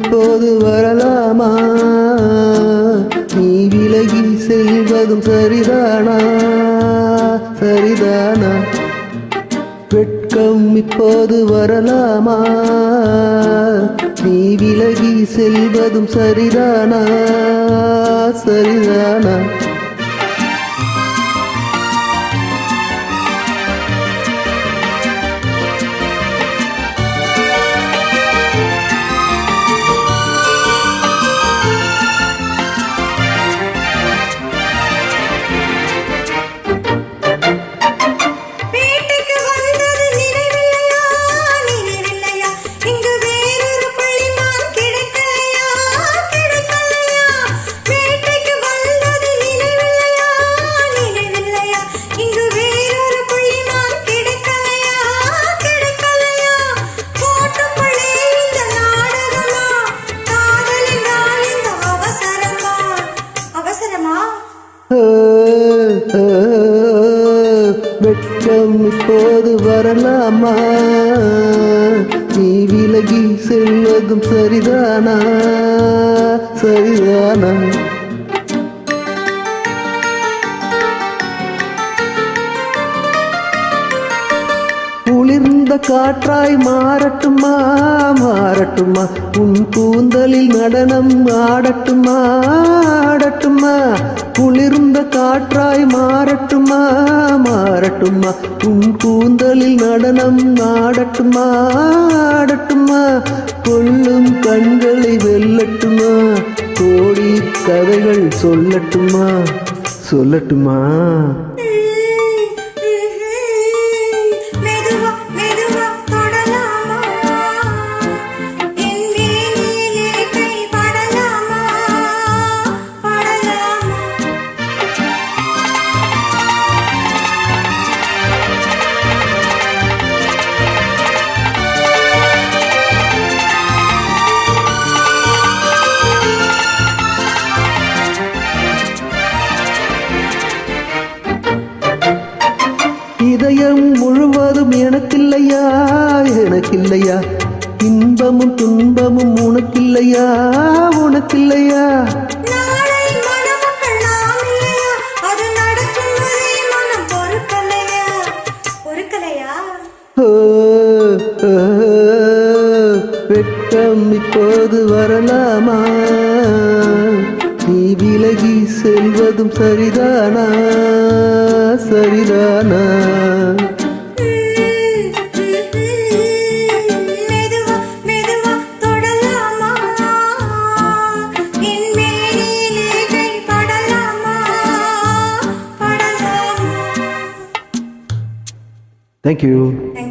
இப்போது வரலாமா? நீ விலகி செல்வதும் சரிதானா? சரிதானா? வெட்கம் இப்போது வரலாமா? நீ விலகி செல்வதும் சரிதானா? சரிதானா? வெட்கம் இப்போது வரலாமா? நீ விலகி செல்வதும் சரிதானா? சரிதானா? குளிர்ந்த காற்றாய் மாறட்டுமா? மாறட்டுமா? உன் கூந்தலில் நடனம் ஆடட்டுமா? ஆடட்டுமா? குளிர்ந்த காற்றாய் மாறட்டுமா? மாறட்டுமா? உன் கூந்தலில் நடனம் ஆடட்டுமா? ஆடட்டுமா? கொள்ளும் கண்களை வெல்லட்டுமா? கோடி கதைகள் சொல்லட்டுமா? சொல்லட்டுமா? இதயம் முழுவதும் எனக்கில்லையா? எனக்கில்லையா? இன்பமும் துன்பமும் உனக்கில்லையா? உனக்கில்லையா? வெட்கம் இப்போது வரலாமா? நீ விலகி செல்வதும் சரிதானா? சரிதானா? Thank you.